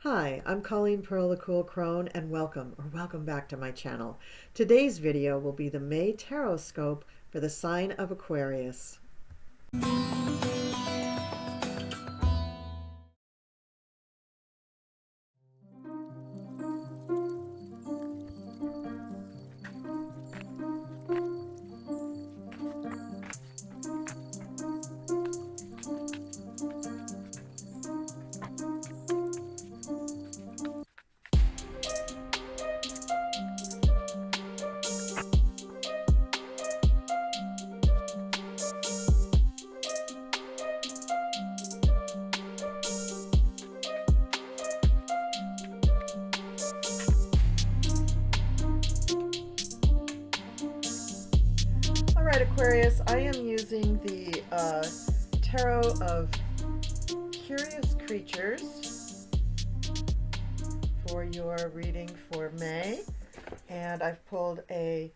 Hi, I'm Colleen Pearl the Cool Crone, and welcome back to my channel. Today's video will be the May Tarotscope for the sign of Aquarius. Alright, Aquarius, I am using the Tarot of Curious Creatures for your reading for May, and I've pulled a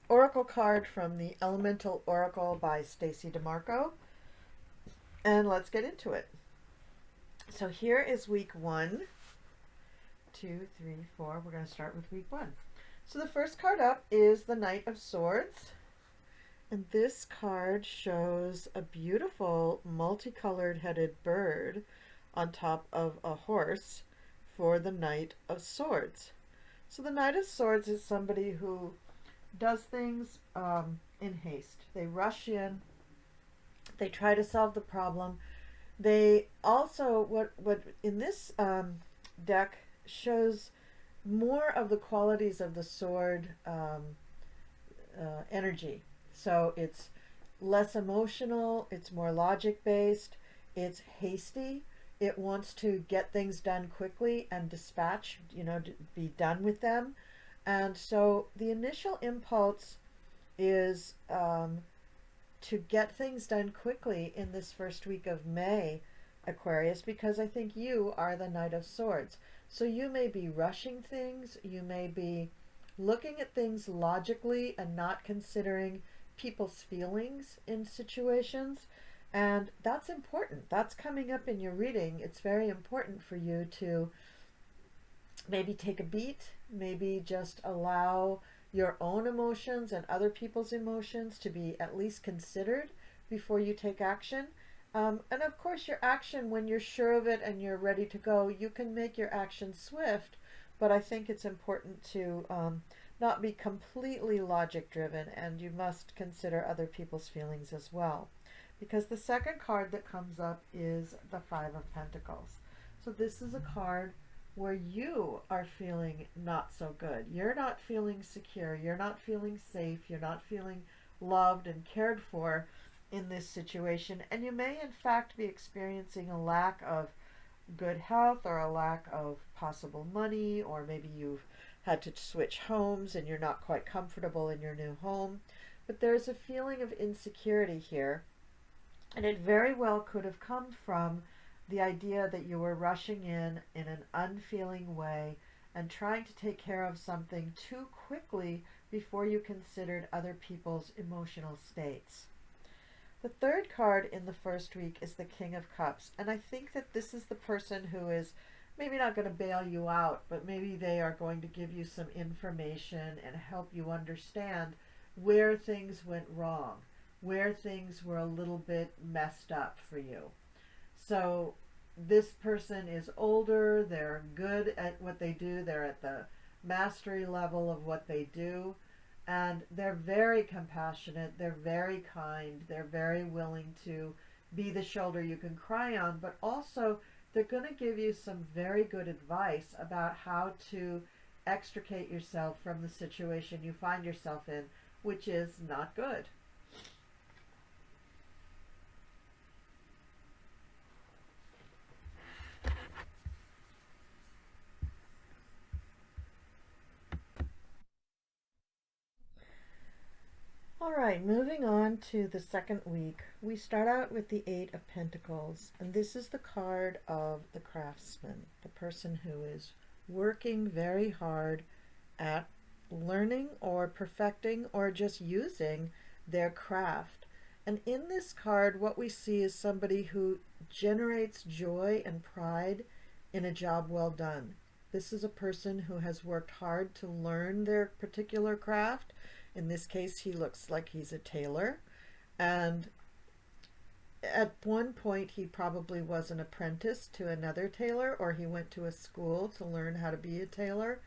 oracle card from the Elemental Oracle by Stacey DeMarco, and let's get into it. So here is week 1, 2, 3, 4. We're going to start with week 1. So the first card up is the Knight of Swords. And this card shows a beautiful multicolored headed bird on top of a horse for the Knight of Swords. So the Knight of Swords is somebody who does things in haste. They rush in. They try to solve the problem. They also, what in this deck shows more of the qualities of the sword energy. So it's less emotional, it's more logic based, it's hasty, it wants to get things done quickly and dispatch, be done with them. And so the initial impulse is to get things done quickly in this first week of May, Aquarius, because I think you are the Knight of Swords. So you may be rushing things, you may be looking at things logically and not considering people's feelings in situations, and that's important. That's coming up in your reading. It's very important for you to maybe take a beat, maybe just allow your own emotions and other people's emotions to be at least considered before you take action. And of course, your action, when you're sure of it and you're ready to go, you can make your action swift, but I think it's important to not be completely logic driven, and you must consider other people's feelings as well, because the second card that comes up is the Five of Pentacles. So this is a card where you are feeling not so good. You're not feeling secure, you're not feeling safe, you're not feeling loved and cared for in this situation, and you may in fact be experiencing a lack of good health or a lack of possible money, or maybe you've had to switch homes and you're not quite comfortable in your new home. But there's a feeling of insecurity here, and it very well could have come from the idea that you were rushing in an unfeeling way and trying to take care of something too quickly before you considered other people's emotional states. The third card in the first week is the King of Cups, and I think that this is the person who is maybe not going to bail you out, but maybe they are going to give you some information and help you understand where things went wrong, where things were a little bit messed up for you. So this person is older, they're good at what they do, they're at the mastery level of what they do, and they're very compassionate, they're very kind, they're very willing to be the shoulder you can cry on, but also they're going to give you some very good advice about how to extricate yourself from the situation you find yourself in, which is not good. All right, moving on to the second week, we start out with the Eight of Pentacles, and this is the card of the craftsman, the person who is working very hard at learning or perfecting or just using their craft. And in this card, what we see is somebody who generates joy and pride in a job well done. This is a person who has worked hard to learn their particular craft. In this case, he looks like he's a tailor. And at one point, he probably was an apprentice to another tailor, or he went to a school to learn how to be a tailor.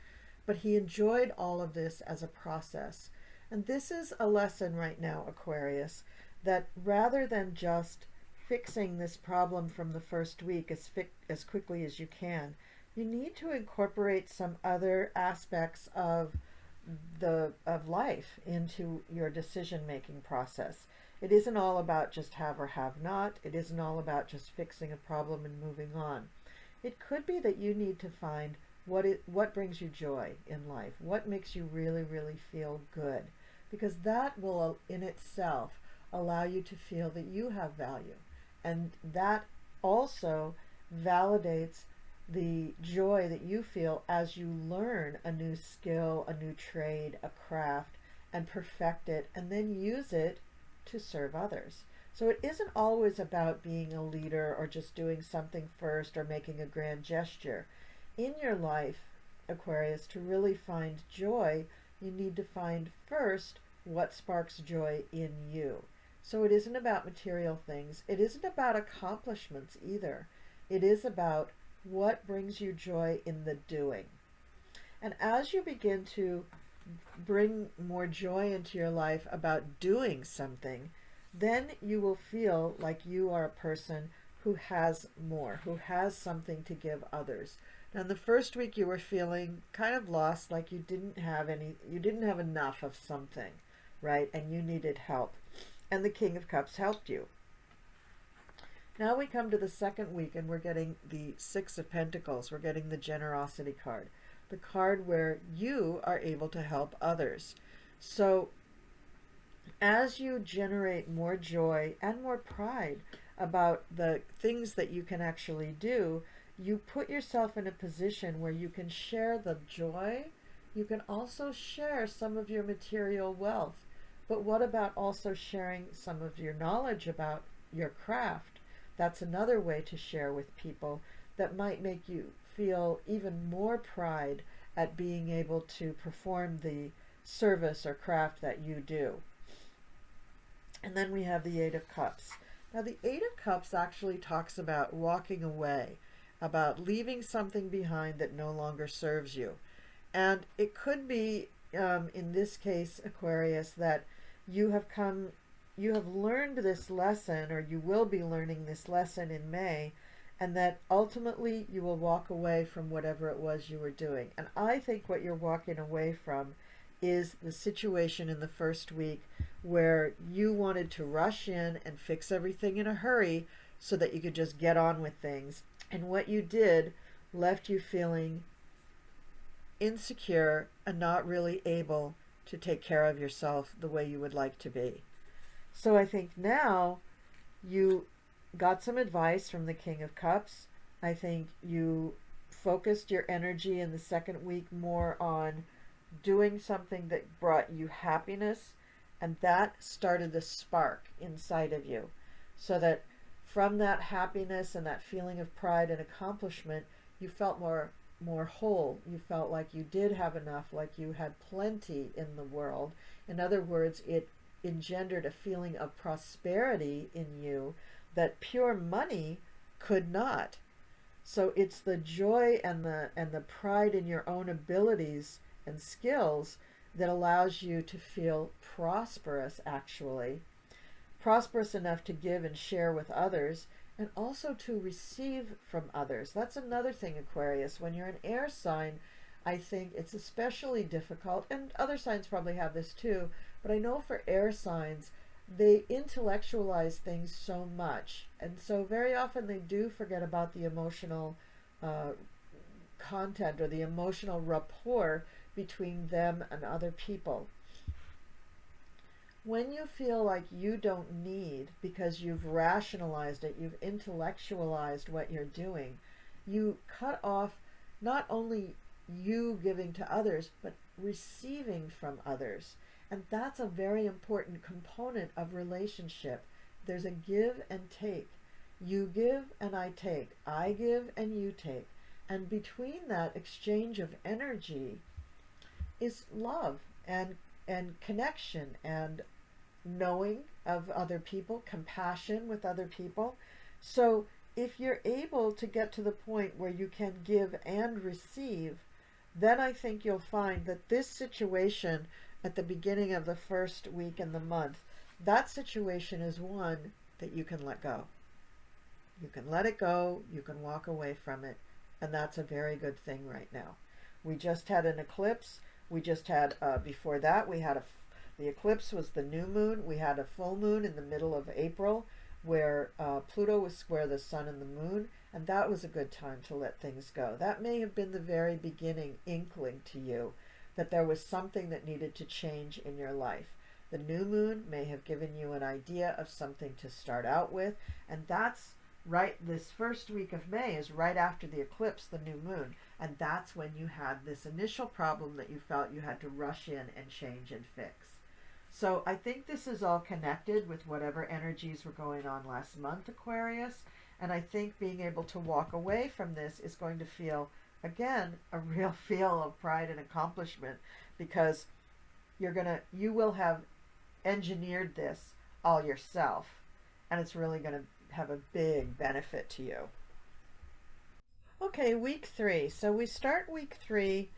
But he enjoyed all of this as a process. And this is a lesson right now, Aquarius, that rather than just fixing this problem from the first week as quickly as you can, you need to incorporate some other aspects of life into your decision-making process. It isn't all about just have or have not. It isn't all about just fixing a problem and moving on. It could be that you need to find what brings you joy in life, what makes you really, really feel good, because that will in itself allow you to feel that you have value. And that also validates the joy that you feel as you learn a new skill, a new trade, a craft, and perfect it, and then use it to serve others. So it isn't always about being a leader or just doing something first or making a grand gesture. In your life, Aquarius, to really find joy, you need to find first what sparks joy in you. So it isn't about material things. It isn't about accomplishments either. It is about what brings you joy in the doing. And as you begin to bring more joy into your life about doing something, then you will feel like you are a person who has more, who has something to give others. Now, in the first week you were feeling kind of lost, like you didn't have enough of something, right? And you needed help. And the King of Cups helped you. Now we come to the second week and we're getting the Six of Pentacles. We're getting the generosity card. The card where you are able to help others. So as you generate more joy and more pride about the things that you can actually do, you put yourself in a position where you can share the joy. You can also share some of your material wealth. But what about also sharing some of your knowledge about your craft? That's another way to share with people that might make you feel even more pride at being able to perform the service or craft that you do. And then we have the Eight of Cups. Now the Eight of Cups actually talks about walking away, about leaving something behind that no longer serves you. And it could be, in this case, Aquarius, that you have learned this lesson, or you will be learning this lesson in May, and that ultimately you will walk away from whatever it was you were doing. And I think what you're walking away from is the situation in the first week where you wanted to rush in and fix everything in a hurry so that you could just get on with things. And what you did left you feeling insecure and not really able to take care of yourself the way you would like to be. So I think now you got some advice from the King of Cups. I think you focused your energy in the second week more on doing something that brought you happiness, and that started the spark inside of you. So that from that happiness and that feeling of pride and accomplishment, you felt more whole. You felt like you did have enough, like you had plenty in the world. In other words, it engendered a feeling of prosperity in you that pure money could not. So it's the joy and the pride in your own abilities and skills that allows you to feel prosperous, actually. Prosperous enough to give and share with others, and also to receive from others. That's another thing, Aquarius. When you're an air sign, I think it's especially difficult, and other signs probably have this too, but I know for air signs, they intellectualize things so much, and so very often they do forget about the emotional content or the emotional rapport between them and other people. When you feel like you don't need, because you've rationalized it, you've intellectualized what you're doing, you cut off not only you giving to others, but receiving from others. And that's a very important component of relationship. There's a give and take. You give and I take. I give and you take. And between that exchange of energy is love and connection and knowing of other people, compassion with other people. So if you're able to get to the point where you can give and receive, then I think you'll find that this situation at the beginning of the first week in the month, that situation is one that you can let go. You can let it go, you can walk away from it, and that's a very good thing right now. We just had an eclipse. We just had, before that, we had the eclipse was the new moon. We had a full moon in the middle of April where Pluto was square the sun and the moon, and that was a good time to let things go. That may have been the very beginning inkling to you that there was something that needed to change in your life. The new moon may have given you an idea of something to start out with, and that's right. This first week of May is right after the eclipse, the new moon, and that's when you had this initial problem that you felt you had to rush in and change and fix. So I think this is all connected with whatever energies were going on last month, Aquarius, and I think being able to walk away from this is going to feel, again, a real feel of pride and accomplishment, because you will have engineered this all yourself, and it's really going to have a big benefit to you. Okay, week 3. So we start week 3,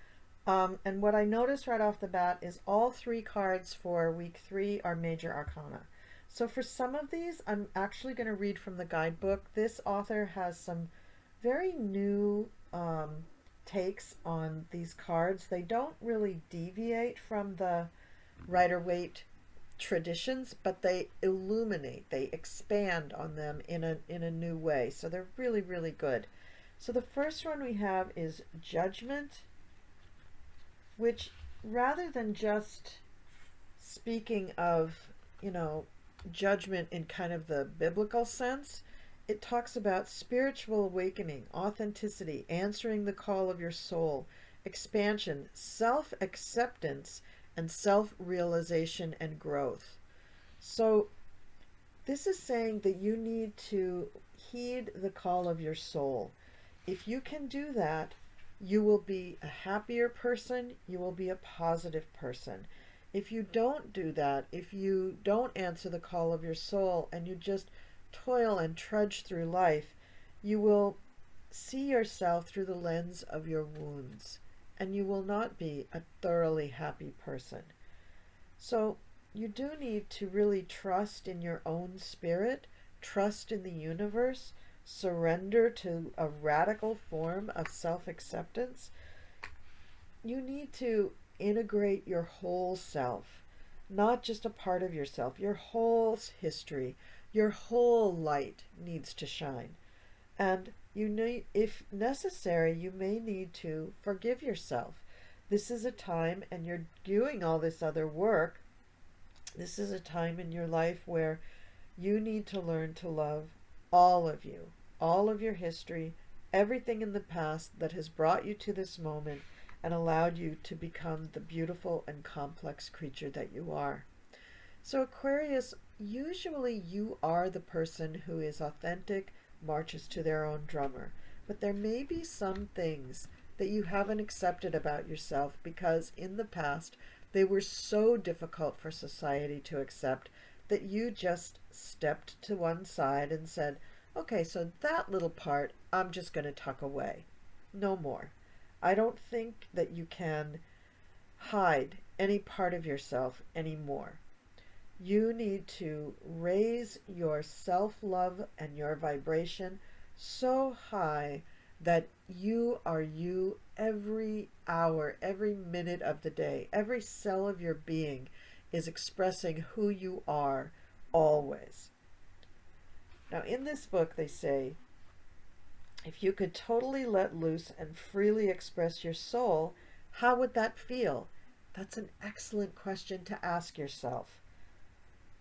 and what I noticed right off the bat is all 3 cards for week 3 are major arcana. So for some of these, I'm actually going to read from the guidebook. This author has some very new takes on these cards. They don't really deviate from the Rider-Waite traditions, but they illuminate, they expand on them in a new way. So they're really, really good. So the first one we have is Judgment, which, rather than just speaking of, judgment in kind of the biblical sense, it talks about spiritual awakening, authenticity, answering the call of your soul, expansion, self-acceptance, and self-realization and growth. So this is saying that you need to heed the call of your soul. If you can do that, you will be a happier person, you will be a positive person. If you don't do that, if you don't answer the call of your soul and you just toil and trudge through life, you will see yourself through the lens of your wounds, and you will not be a thoroughly happy person. So you do need to really trust in your own spirit, trust in the universe, surrender to a radical form of self-acceptance. You need to integrate your whole self, not just a part of yourself. Your whole history, your whole light needs to shine. And you need, if necessary, you may need to forgive yourself. This is a time, and you're doing all this other work, this is a time in your life where you need to learn to love all of you, all of your history, everything in the past that has brought you to this moment and allowed you to become the beautiful and complex creature that you are. So Aquarius, usually you are the person who is authentic, marches to their own drummer, but there may be some things that you haven't accepted about yourself because in the past they were so difficult for society to accept that you just stepped to one side and said, okay, so that little part I'm just going to tuck away. No more. I don't think that you can hide any part of yourself anymore. You need to raise your self-love and your vibration so high that you are you every hour, every minute of the day. Every cell of your being is expressing who you are always. Now, in this book, they say, if you could totally let loose and freely express your soul, how would that feel? That's an excellent question to ask yourself.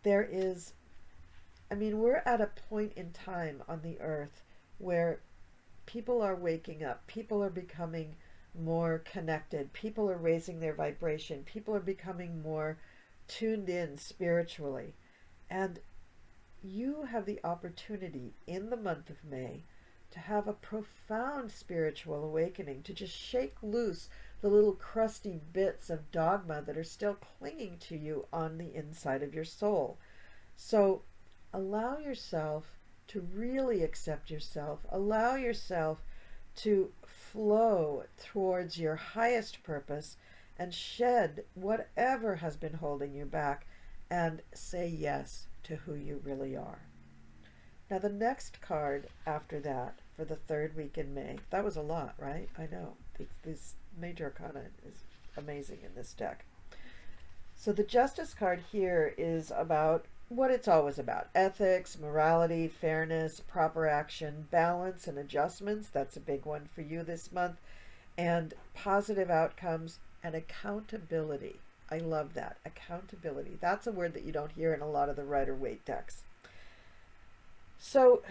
We're at a point in time on the earth where people are waking up, people are becoming more connected, people are raising their vibration, people are becoming more tuned in spiritually. And you have the opportunity in the month of May to have a profound spiritual awakening, to just shake loose the little crusty bits of dogma that are still clinging to you on the inside of your soul. So allow yourself to really accept yourself. Allow yourself to flow towards your highest purpose and shed whatever has been holding you back and say yes to who you really are. Now the next card after that for the third week in May, that was a lot, right? I know. This major arcana is amazing in this deck. So the Justice card here is about what it's always about: ethics, morality, fairness, proper action, balance and adjustments. That's a big one for you this month. And positive outcomes and accountability. I love that. Accountability. That's a word that you don't hear in a lot of the Rider-Waite decks. So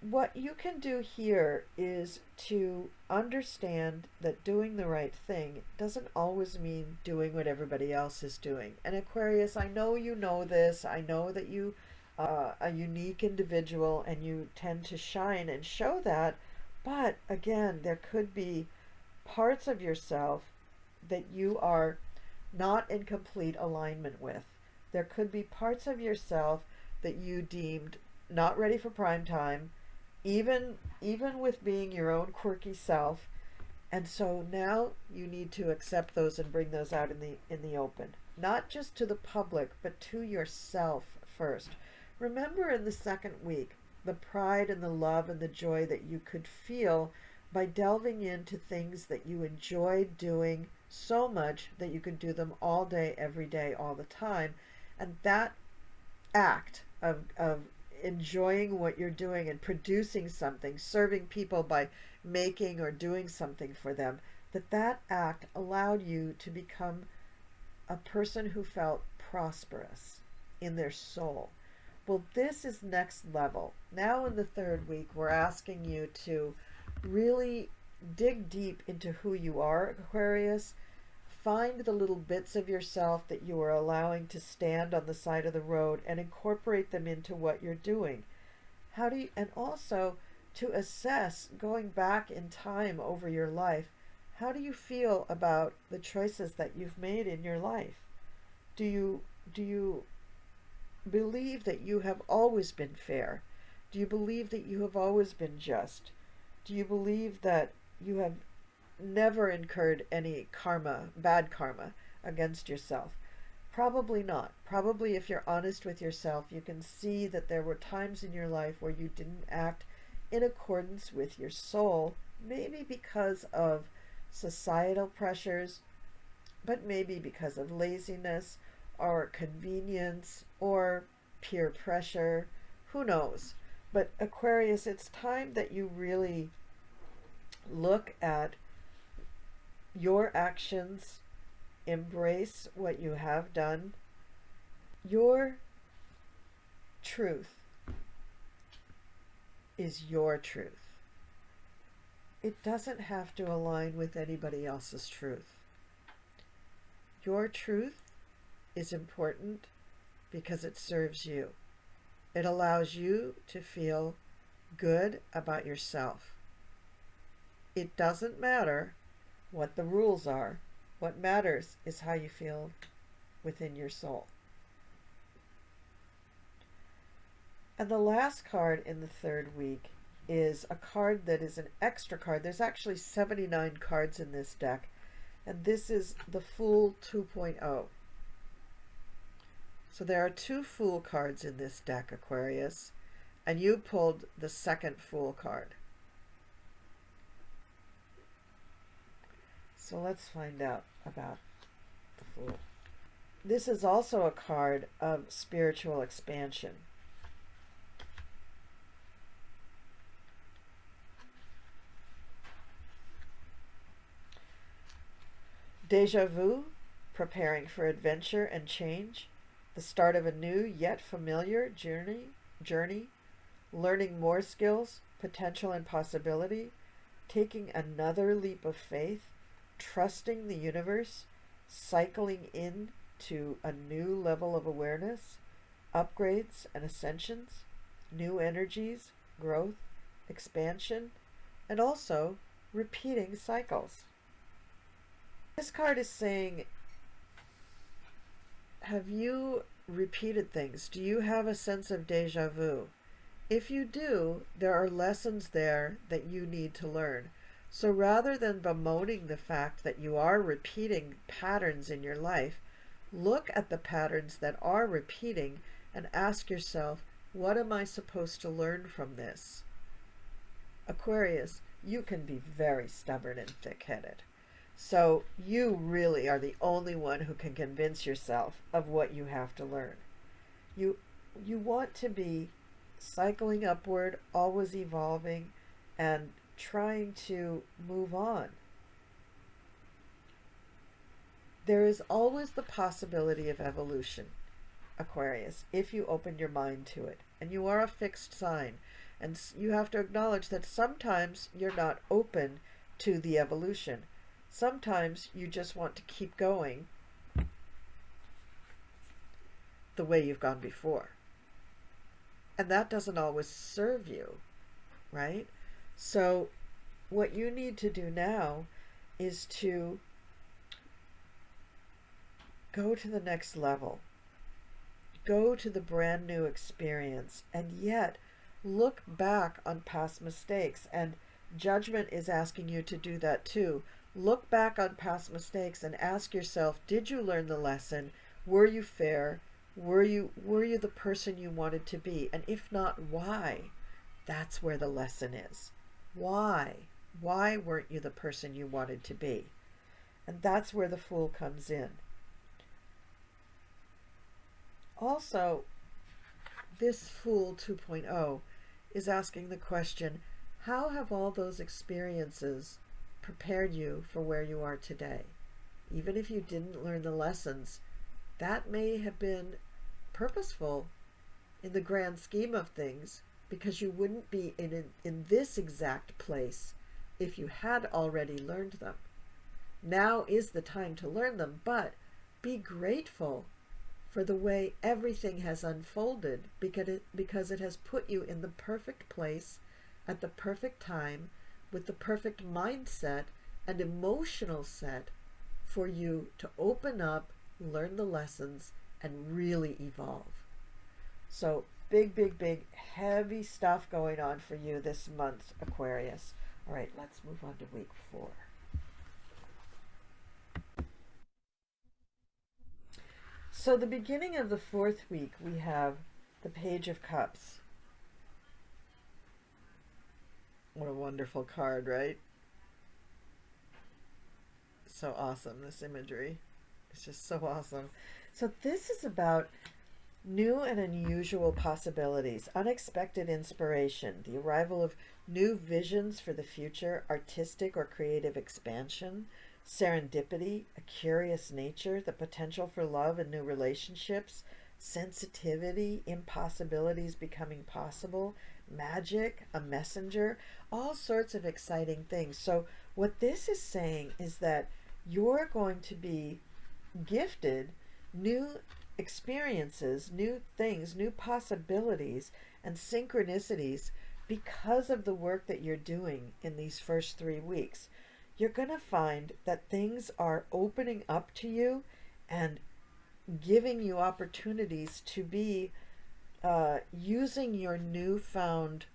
what you can do here is to understand that doing the right thing doesn't always mean doing what everybody else is doing. And Aquarius, I know you know this. I know that you are a unique individual and you tend to shine and show that. But again, there could be parts of yourself that you are not in complete alignment with. There could be parts of yourself that you deemed not ready for prime time, even with being your own quirky self. And so now you need to accept those and bring those out in the open, not just to the public, but to yourself first. Remember in the second week, the pride and the love and the joy that you could feel by delving into things that you enjoyed doing so much that you could do them all day, every day, all the time. And that act of enjoying what you're doing and producing something, serving people by making or doing something for them, that act allowed you to become a person who felt prosperous in their soul. Well, this is next level. Now in the third week, we're asking you to really dig deep into who you are, Aquarius. Find the little bits of yourself that you are allowing to stand on the side of the road and incorporate them into what you're doing. And also to assess, going back in time over your life, how do you feel about the choices that you've made in your life? Do you believe that you have always been fair? Do you believe that you have always been just? Do you believe that you have never incurred any bad karma against yourself? Probably not. Probably if you're honest with yourself, you can see that there were times in your life where you didn't act in accordance with your soul, maybe because of societal pressures, but maybe because of laziness or convenience or peer pressure. Who knows? But Aquarius, it's time that you really look at your actions, embrace what you have done. Your truth is your truth. It doesn't have to align with anybody else's truth. Your truth is important because it serves you. It allows you to feel good about yourself. It doesn't matter what the rules are. What matters is how you feel within your soul. And the last card in the third week is a card that is an extra card. There's actually 79 cards in this deck, and this is the Fool 2.0. So there are 2 Fool cards in this deck, Aquarius, and you pulled the second Fool card. So let's find out about the Fool. This is also a card of spiritual expansion. Deja vu, preparing for adventure and change, the start of a new yet familiar journey, learning more skills, potential and possibility, taking another leap of faith, trusting the universe, cycling into a new level of awareness, upgrades and ascensions, new energies, growth, expansion, and also repeating cycles. This card is saying, have you repeated things? Do you have a sense of deja vu? If you do, there are lessons there that you need to learn. So rather than bemoaning the fact that you are repeating patterns in your life, look at the patterns that are repeating and ask yourself, what am I supposed to learn from this? Aquarius, you can be very stubborn and thick-headed. So you really are the only one who can convince yourself of what you have to learn. You want to be cycling upward, always evolving, and trying to move on. There is always the possibility of evolution, Aquarius, if you open your mind to it. And you are a fixed sign. And you have to acknowledge that sometimes you're not open to the evolution. Sometimes you just want to keep going the way you've gone before. And that doesn't always serve you, right? So what you need to do now is to go to the next level. Go to the brand new experience, and yet look back on past mistakes. And judgment is asking you to do that too. Look back on past mistakes and ask yourself, did you learn the lesson? Were you fair? Were you the person you wanted to be? And if not, why? That's where the lesson is. Why? Why weren't you the person you wanted to be? And that's where the Fool comes in. Also, this Fool 2.0 is asking the question, how have all those experiences prepared you for where you are today? Even if you didn't learn the lessons, that may have been purposeful in the grand scheme of things, because you wouldn't be in this exact place if you had already learned them. Now is the time to learn them, but be grateful for the way everything has unfolded, because it has put you in the perfect place at the perfect time with the perfect mindset and emotional set for you to open up, learn the lessons, and really evolve. So big, big, big, heavy stuff going on for you this month, Aquarius. All right, let's move on to week 4. So the beginning of the 4th week, we have the Page of Cups. What a wonderful card, right? So awesome, this imagery. It's just so awesome. So this is about new and unusual possibilities, unexpected inspiration, the arrival of new visions for the future, artistic or creative expansion, serendipity, a curious nature, the potential for love and new relationships, sensitivity, impossibilities becoming possible, magic, a messenger, all sorts of exciting things. So what this is saying is that you're going to be gifted new experiences, new things, new possibilities, and synchronicities because of the work that you're doing in these first 3 weeks. You're going to find that things are opening up to you and giving you opportunities to be using your newfound,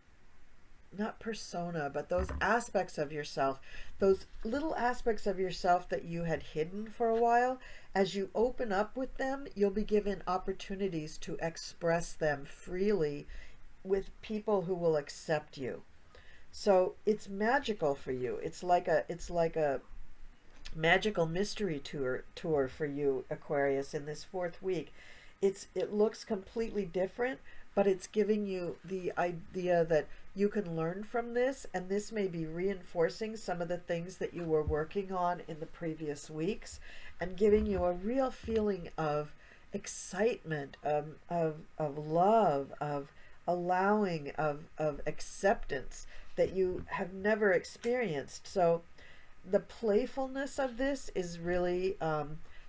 not persona, but those aspects of yourself, those little aspects of yourself that you had hidden for a while. As you open up with them, you'll be given opportunities to express them freely with people who will accept you. So it's magical for you. It's like a magical mystery tour for you, Aquarius, in this 4th week. It looks completely different, but it's giving you the idea that you can learn from this, and this may be reinforcing some of the things that you were working on in the previous weeks, and giving you a real feeling of excitement, of love, of allowing, of acceptance that you have never experienced. So the playfulness of this is really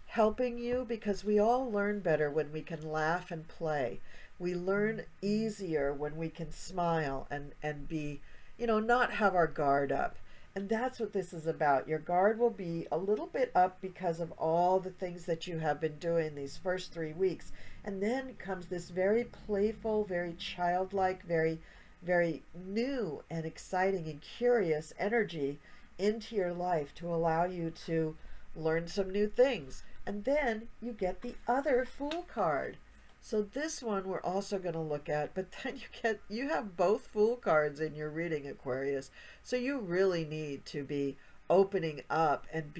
helping you, because we all learn better when we can laugh and play. We learn easier when we can smile and be not have our guard up. And that's what this is about. Your guard will be a little bit up because of all the things that you have been doing these first 3 weeks. And then comes this very playful, very childlike, very, very new and exciting and curious energy into your life to allow you to learn some new things. And then you get the other Fool card. So this one we're also going to look at, but then you have both Fool cards in your reading, Aquarius. So you really need to be opening up and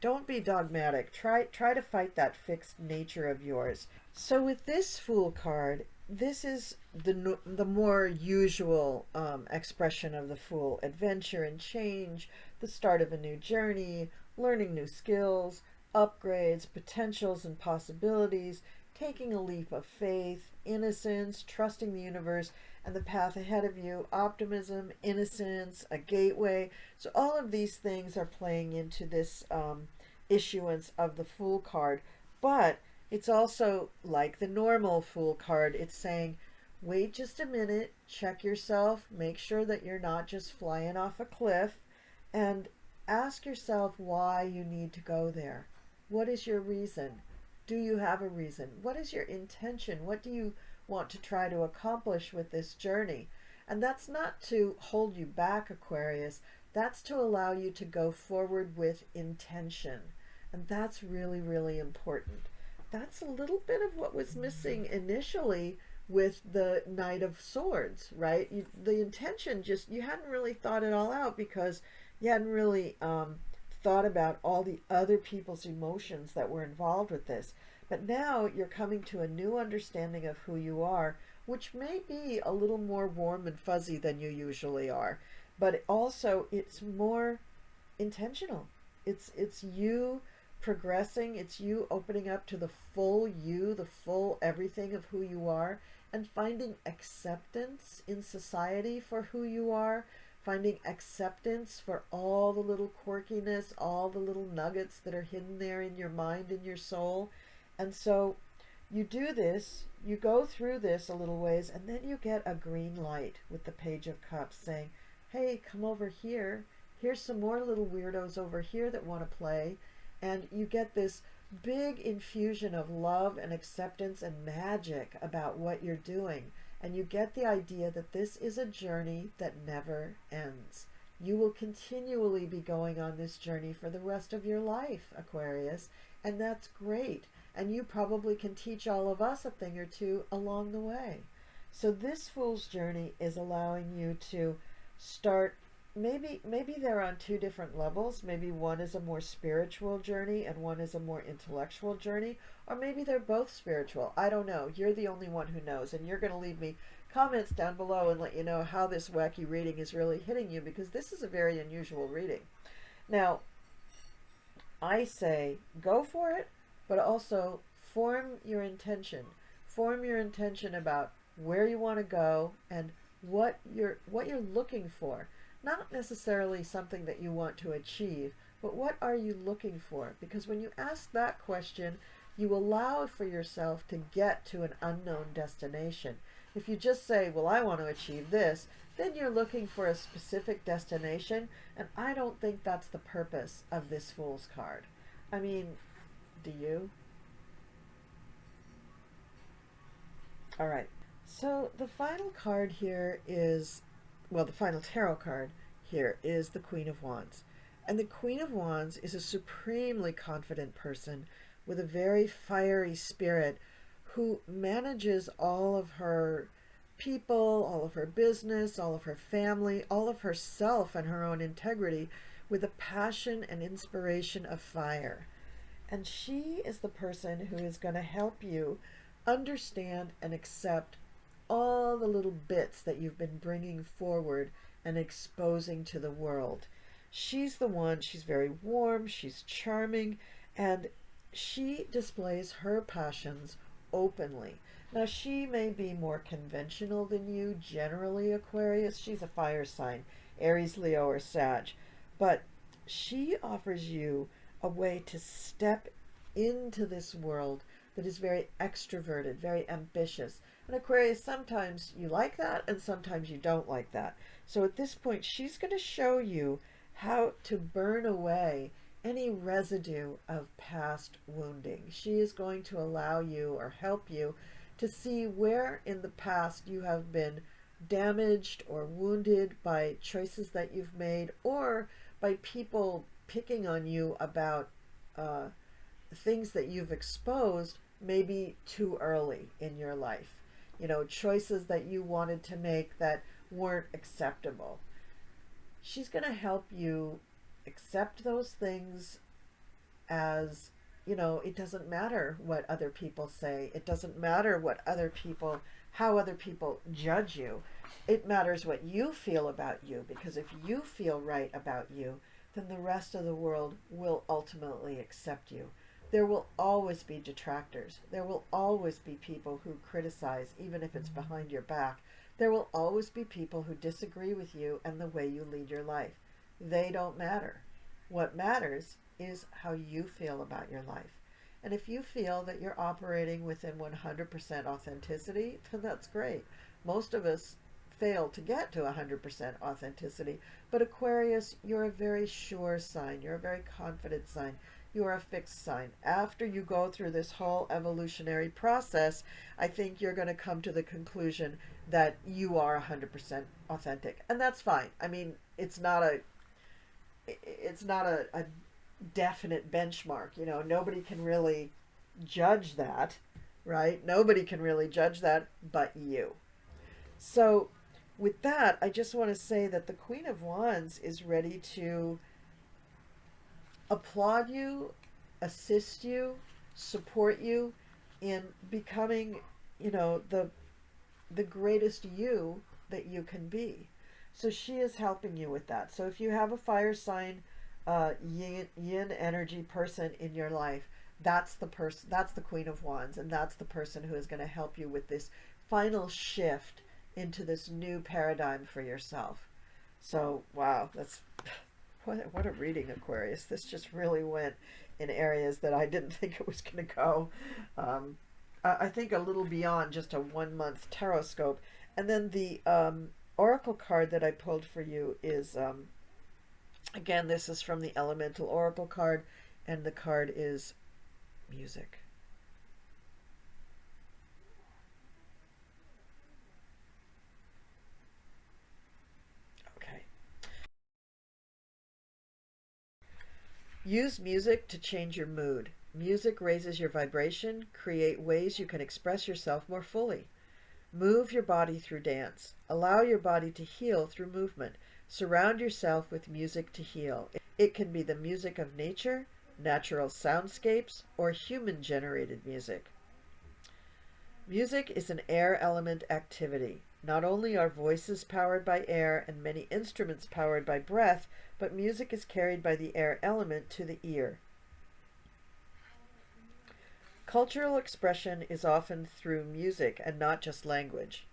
don't be dogmatic. Try to fight that fixed nature of yours. So with this Fool card, this is the more usual expression of the Fool: adventure and change, the start of a new journey, learning new skills, upgrades, potentials and possibilities, taking a leap of faith, innocence, trusting the universe and the path ahead of you, optimism, innocence, a gateway. So all of these things are playing into this issuance of the Fool card. But it's also like the normal Fool card. It's saying, wait just a minute, check yourself, make sure that you're not just flying off a cliff, and ask yourself why you need to go there. What is your reason? Do you have a reason? What is your intention? What do you want to try to accomplish with this journey? And that's not to hold you back, Aquarius. That's to allow you to go forward with intention. And that's really, really important. That's a little bit of what was missing initially with the Knight of Swords, right? The intention, you hadn't really thought it all out because you hadn't really thought about all the other people's emotions that were involved with this. But now you're coming to a new understanding of who you are, which may be a little more warm and fuzzy than you usually are. But also it's more intentional. It's you progressing. It's you opening up to the full you, the full everything of who you are, and finding acceptance in society for who you are, finding acceptance for all the little quirkiness, all the little nuggets that are hidden there in your mind and your soul. And so you do this, you go through this a little ways, and then you get a green light with the Page of Cups saying, hey, come over here. Here's some more little weirdos over here that want to play. And you get this big infusion of love and acceptance and magic about what you're doing. And you get the idea that this is a journey that never ends. You will continually be going on this journey for the rest of your life, Aquarius, and that's great. And you probably can teach all of us a thing or two along the way. So this Fool's journey is allowing you to start, maybe they're on two different levels. Maybe one is a more spiritual journey and one is a more intellectual journey, or maybe they're both spiritual. I don't know. You're the only one who knows, and you're going to leave me comments down below and let you know how this wacky reading is really hitting you, because this is a very unusual reading. Now, I say go for it, but also form your intention. Form your intention about where you want to go and what you're looking for. Not necessarily something that you want to achieve, but what are you looking for? Because when you ask that question, you allow for yourself to get to an unknown destination. If you just say, well, I want to achieve this, then you're looking for a specific destination, and I don't think that's the purpose of this Fool's card. I mean, do you? All right. So the final card here is, well, the final tarot card here is the Queen of Wands. And the Queen of Wands is a supremely confident person with a very fiery spirit who manages all of her people, all of her business, all of her family, all of herself and her own integrity with a passion and inspiration of fire. And she is the person who is going to help you understand and accept all the little bits that you've been bringing forward and exposing to the world. She's the one, she's very warm, she's charming, and she displays her passions openly. Now, she may be more conventional than you generally, Aquarius. She's a fire sign, Aries, Leo, or Sag. But she offers you a way to step into this world that is very extroverted, very ambitious. And Aquarius, sometimes you like that and sometimes you don't like that. So at this point, she's going to show you how to burn away any residue of past wounding. She is going to allow you or help you to see where in the past you have been damaged or wounded by choices that you've made, or by people picking on you about things that you've exposed maybe too early in your life. You know, choices that you wanted to make that weren't acceptable. She's going to help you accept those things as, you know, it doesn't matter what other people say. It doesn't matter what other people, how other people judge you. It matters what you feel about you, because if you feel right about you, then the rest of the world will ultimately accept you. There will always be detractors. There will always be people who criticize, even if it's behind your back. There will always be people who disagree with you and the way you lead your life. They don't matter. What matters is how you feel about your life. And if you feel that you're operating within 100% authenticity, then that's great. Most of us fail to get to 100% authenticity, but Aquarius, you're a very sure sign. You're a very confident sign. You are a fixed sign. After you go through this whole evolutionary process, I think you're going to come to the conclusion that you are 100% authentic. And that's fine. I mean, it's not a definite benchmark. You know, nobody can really judge that, right? Nobody can really judge that but you. So with that, I just want to say that the Queen of Wands is ready to applaud you, assist you, support you in becoming, you know, the greatest you that you can be. So she is helping you with that. So if you have a fire sign, yin energy person in your life, that's the person, that's the Queen of Wands, and that's the person who is going to help you with this final shift into this new paradigm for yourself. So wow, that's what a reading, Aquarius. This just really went in areas that I didn't think it was going to go. I think a little beyond just a 1 month Tarotscope. And then the oracle card that I pulled for you is, again, this is from the Elemental Oracle card, and the card is music. Okay. Use music to change your mood. Music raises your vibration, create ways you can express yourself more fully. Move your body through dance. Allow your body to heal through movement. Surround yourself with music to heal. It can be the music of nature, natural soundscapes, or human-generated music. Music is an air element activity. Not only are voices powered by air and many instruments powered by breath, but music is carried by the air element to the ear. Cultural expression is often through music and not just language.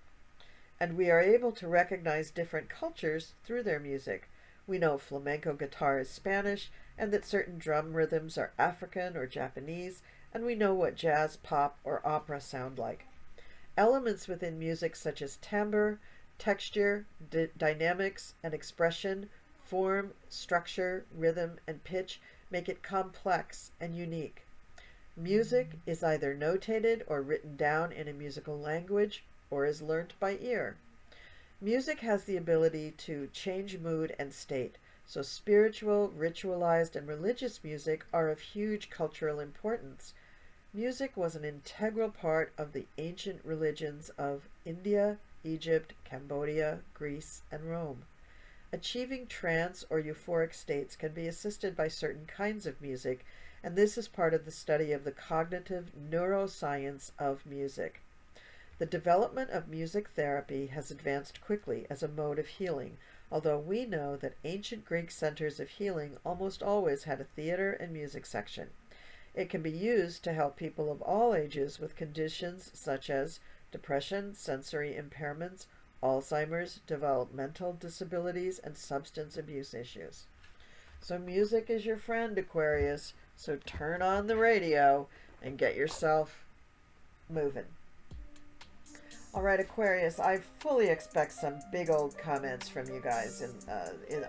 And we are able to recognize different cultures through their music. We know flamenco guitar is Spanish, and that certain drum rhythms are African or Japanese, and we know what jazz, pop, or opera sound like. Elements within music such as timbre, texture, dynamics, and expression, form, structure, rhythm, and pitch make it complex and unique. Music is either notated or written down in a musical language, or is learnt by ear. Music has the ability to change mood and state, so spiritual, ritualized, and religious music are of huge cultural importance. Music was an integral part of the ancient religions of India, Egypt, Cambodia, Greece, and Rome. Achieving trance or euphoric states can be assisted by certain kinds of music, and this is part of the study of the cognitive neuroscience of music. The development of music therapy has advanced quickly as a mode of healing, although we know that ancient Greek centers of healing almost always had a theater and music section. It can be used to help people of all ages with conditions such as depression, sensory impairments, Alzheimer's, developmental disabilities, and substance abuse issues. So music is your friend, Aquarius. So turn on the radio and get yourself moving. All right, Aquarius, I fully expect some big old comments from you guys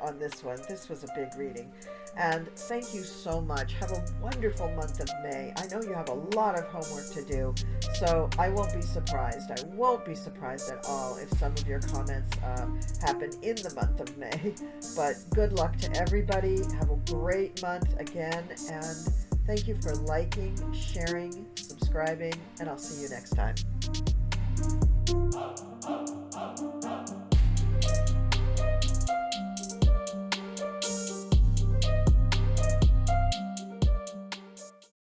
on this one. This was a big reading. And thank you so much. Have a wonderful month of May. I know you have a lot of homework to do, so I won't be surprised. I won't be surprised at all if some of your comments happen in the month of May. But good luck to everybody. Have a great month again. And thank you for liking, sharing, subscribing, and I'll see you next time.